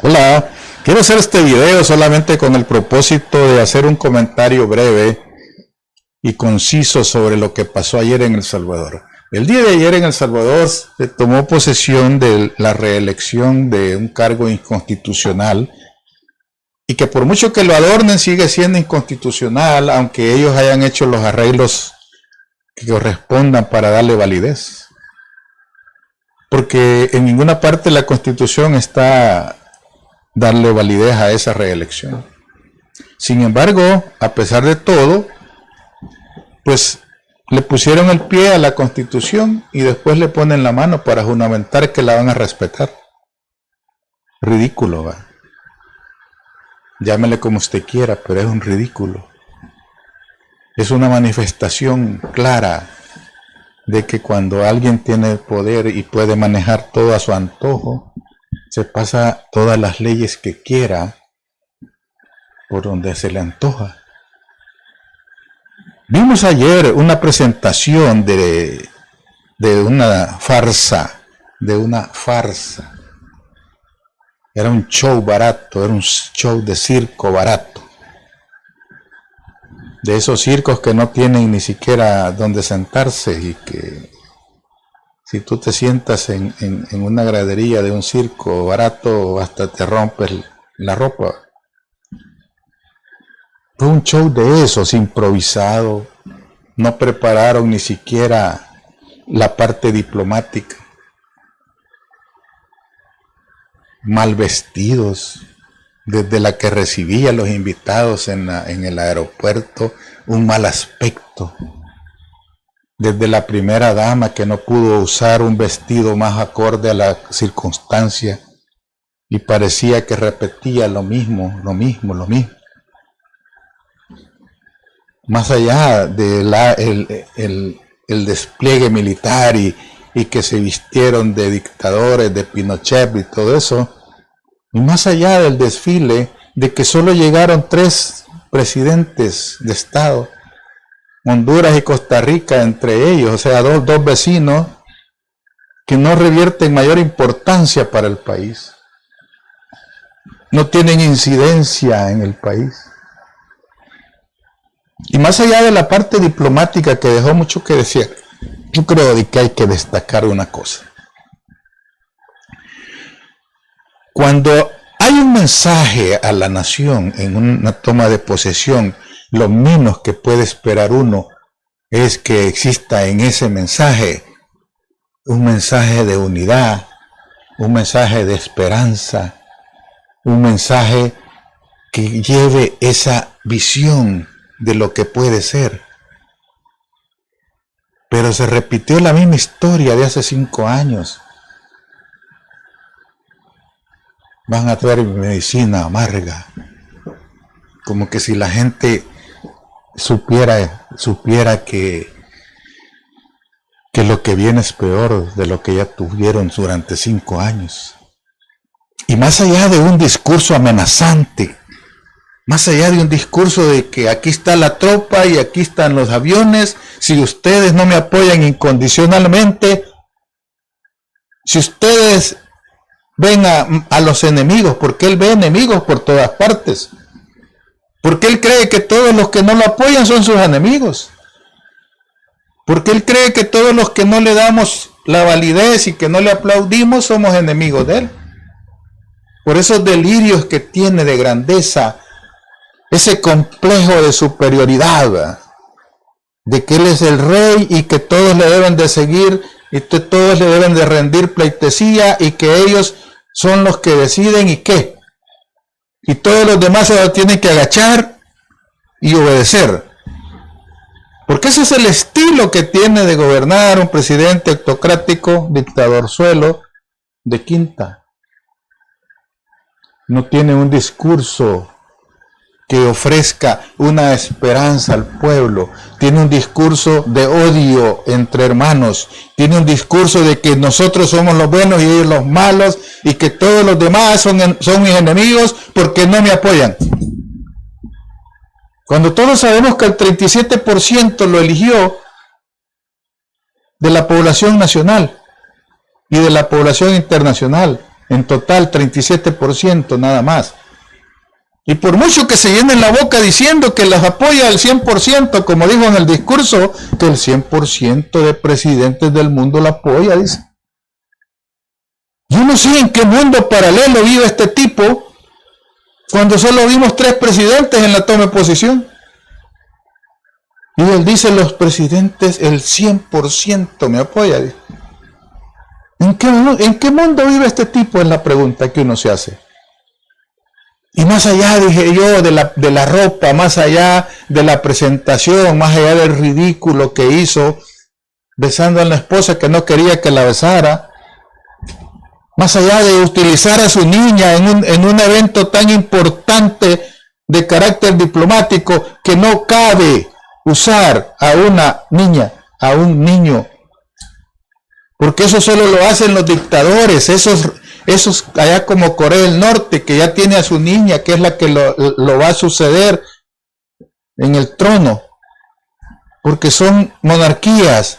Hola, quiero hacer este video solamente con el propósito de hacer un comentario breve y conciso sobre lo que pasó ayer en El Salvador. El día de ayer en El Salvador se tomó posesión de la reelección de un cargo inconstitucional y que por mucho que lo adornen sigue siendo inconstitucional, aunque ellos hayan hecho los arreglos que correspondan para darle validez. Porque en ninguna parte de la Constitución está darle validez a esa reelección. Sin embargo, a pesar de todo, pues le pusieron el pie a la Constitución y después le ponen la mano para juramentar que la van a respetar. Ridículo, ¿va? Llámele como usted quiera, pero es un ridículo. Es una manifestación clara de que cuando alguien tiene poder y puede manejar todo a su antojo, se pasa todas las leyes que quiera por donde se le antoja. Vimos ayer una presentación de una farsa, Era un show barato, era un show de circo barato. De esos circos que no tienen ni siquiera donde sentarse y que si tú te sientas en una gradería de un circo barato hasta te rompes la ropa. Fue un show de esos, improvisado. No prepararon ni siquiera la parte diplomática. Mal vestidos. Desde la que recibía a los invitados en el aeropuerto, un mal aspecto. Desde la primera dama que no pudo usar un vestido más acorde a la circunstancia y parecía que repetía lo mismo. Más allá de el despliegue militar y que se vistieron de dictadores, de Pinochet y todo eso, y más allá del desfile de que solo llegaron 3 presidentes de Estado, Honduras y Costa Rica entre ellos, o sea, dos vecinos que no revierten mayor importancia para el país, no tienen incidencia en el país. Y más allá de la parte diplomática que dejó mucho que decir, yo creo que hay que destacar una cosa. Cuando hay un mensaje a la nación en una toma de posesión, lo menos que puede esperar uno es que exista en ese mensaje un mensaje de unidad, un mensaje de esperanza, un mensaje que lleve esa visión de lo que puede ser. Pero se repitió la misma historia de hace 5 años. Van a traer medicina amarga, como que si la gente supiera que lo que viene es peor de lo que ya tuvieron durante 5 años. Y más allá de un discurso amenazante, más allá de un discurso de que aquí está la tropa y aquí están los aviones, si ustedes no me apoyan incondicionalmente, si ustedes ven a los enemigos, porque él ve enemigos por todas partes, porque él cree que todos los que no lo apoyan son sus enemigos, porque él cree que todos los que no le damos la validez y que no le aplaudimos somos enemigos de él. Por esos delirios que tiene de grandeza, ese complejo de superioridad, de que él es el rey y que todos le deben de seguir y que todos le deben de rendir pleitesía y que ellos son los que deciden y qué. Y todos los demás se tienen que agachar y obedecer. Porque ese es el estilo que tiene de gobernar un presidente autocrático, dictadorzuelo de quinta. No tiene un discurso que ofrezca una esperanza al pueblo, tiene un discurso de odio entre hermanos, tiene un discurso de que nosotros somos los buenos y ellos los malos y que todos los demás son mis enemigos porque no me apoyan. Cuando todos sabemos que el 37% lo eligió de la población nacional y de la población internacional En total, 37% nada más. Y por mucho que se llenen la boca diciendo que las apoya al 100%, como dijo en el discurso, que el 100% de presidentes del mundo la apoya, dice. Yo no sé en qué mundo paralelo vive este tipo, cuando solo vimos 3 presidentes en la toma de posición. Y él dice, los presidentes, el 100% me apoya. Dice. ¿En qué mundo vive este tipo? Es la pregunta que uno se hace. Y más allá, dije yo, de la ropa, más allá de la presentación, más allá del ridículo que hizo, besando a la esposa que no quería que la besara, más allá de utilizar a su niña en un evento tan importante de carácter diplomático, que no cabe usar a una niña, a un niño, porque eso solo lo hacen los dictadores, esos allá como Corea del Norte, que ya tiene a su niña, que es la que lo va a suceder en el trono, porque son monarquías,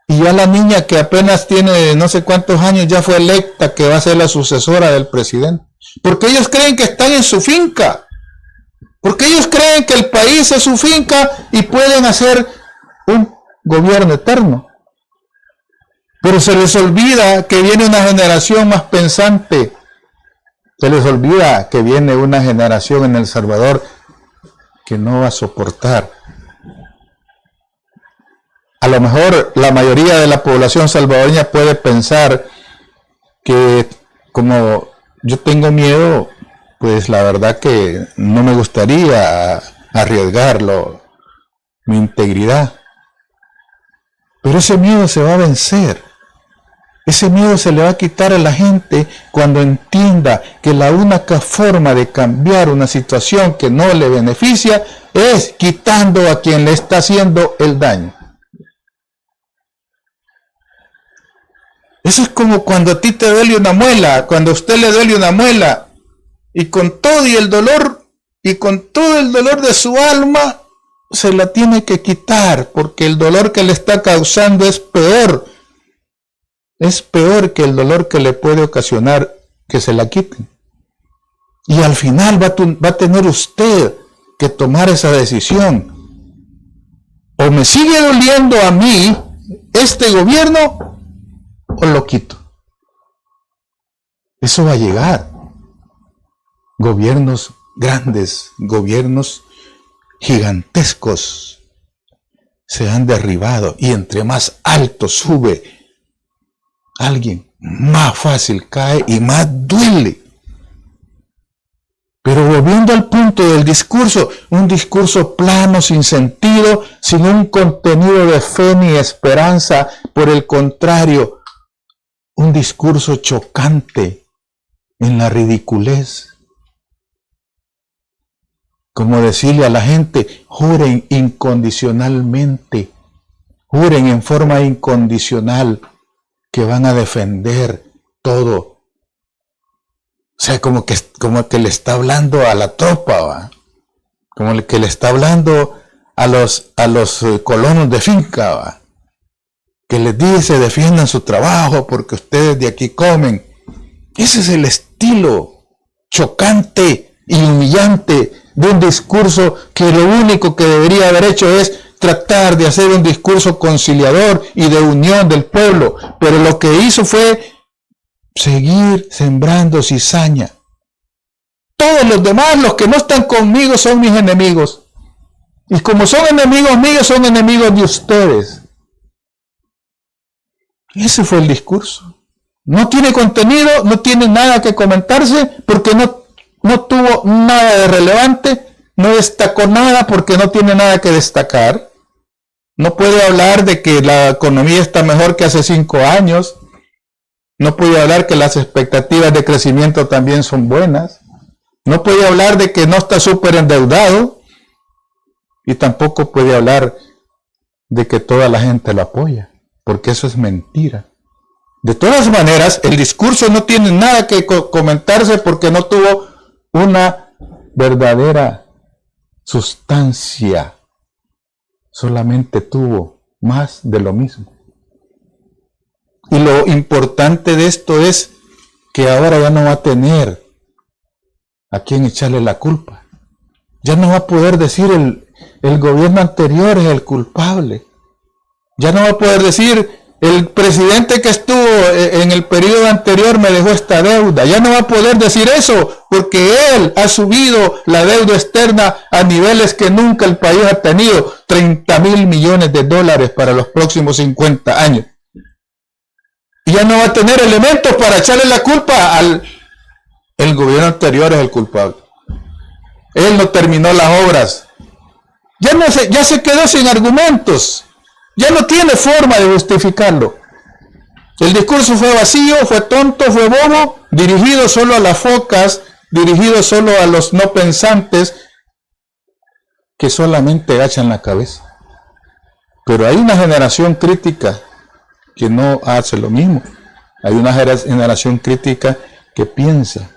y ya la niña que apenas tiene no sé cuántos años ya fue electa, que va a ser la sucesora del presidente, porque ellos creen que están en su finca, porque ellos creen que el país es su finca y pueden hacer un gobierno eterno. Pero se les olvida que viene una generación más pensante. Se les olvida que viene una generación en El Salvador que no va a soportar. A lo mejor la mayoría de la población salvadoreña puede pensar que como yo tengo miedo, pues la verdad que no me gustaría arriesgarlo, mi integridad. Pero ese miedo se va a vencer. Ese miedo se le va a quitar a la gente cuando entienda que la única forma de cambiar una situación que no le beneficia es quitando a quien le está haciendo el daño. Eso es como cuando a ti te duele una muela, cuando a usted le duele una muela, y con todo el dolor de su alma, se la tiene que quitar, porque el dolor que le está causando es peor que el dolor que le puede ocasionar que se la quiten. Y al final va a tener usted que tomar esa decisión. O me sigue doliendo a mí este gobierno, o lo quito. Eso va a llegar. Gobiernos grandes, gobiernos gigantescos se han derribado, y entre más alto sube alguien, más fácil cae y más duele. Pero volviendo al punto del discurso, un discurso plano, sin sentido, sin un contenido de fe ni esperanza, por el contrario, un discurso chocante en la ridiculez. Como decirle a la gente, juren incondicionalmente, juren en forma incondicional que van a defender todo. O sea, como que le está hablando a la tropa, ¿va? Como que le está hablando a los colonos de finca, ¿va? Que les dice, defiendan su trabajo porque ustedes de aquí comen. Ese es el estilo chocante y humillante de un discurso que lo único que debería haber hecho es tratar de hacer un discurso conciliador y de unión del pueblo, pero lo que hizo fue seguir sembrando cizaña. Todos los demás, los que no están conmigo, son mis enemigos, y como son enemigos míos, son enemigos de ustedes. Ese fue el discurso. No tiene contenido, no tiene nada que comentarse, porque no tuvo nada de relevante, no destacó nada porque no tiene nada que destacar. No puede hablar de que la economía está mejor que hace 5 años. No puede hablar que las expectativas de crecimiento también son buenas. No puede hablar de que no está súper endeudado. Y tampoco puede hablar de que toda la gente lo apoya, porque eso es mentira. De todas maneras, el discurso no tiene nada que comentarse porque no tuvo una verdadera sustancia. Solamente tuvo más de lo mismo. Y lo importante de esto es que ahora ya no va a tener a quién echarle la culpa. Ya no va a poder decir el gobierno anterior es el culpable. Ya no va a poder decir el presidente que estuvo en el periodo anterior me dejó esta deuda. Ya no va a poder decir eso porque él ha subido la deuda externa a niveles que nunca el país ha tenido. 30,000 millones de dólares para los próximos 50 años. Y ya no va a tener elementos para echarle la culpa el gobierno anterior es el culpable. Él no terminó las obras. Ya se quedó sin argumentos. Ya no tiene forma de justificarlo. El discurso fue vacío, fue tonto, fue bobo, dirigido solo a las focas, dirigido solo a los no pensantes que solamente agachan la cabeza. Pero hay una generación crítica que no hace lo mismo. Hay una generación crítica que piensa.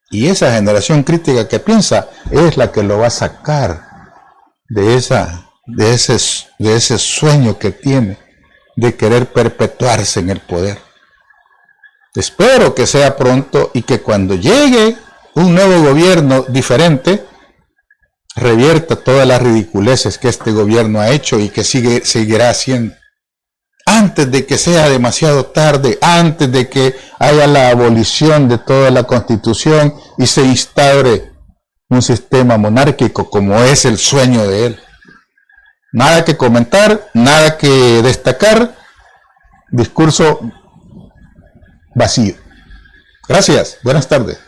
Y esa generación crítica que piensa es la que lo va a sacar de ese sueño que tiene de querer perpetuarse en el poder. Espero que sea pronto y que cuando llegue un nuevo gobierno diferente, revierta todas las ridiculeces que este gobierno ha hecho y que seguirá haciendo. Antes de que sea demasiado tarde, antes de que haya la abolición de toda la Constitución y se instaure un sistema monárquico como es el sueño de él. Nada que comentar, nada que destacar, discurso vacío. Gracias, buenas tardes.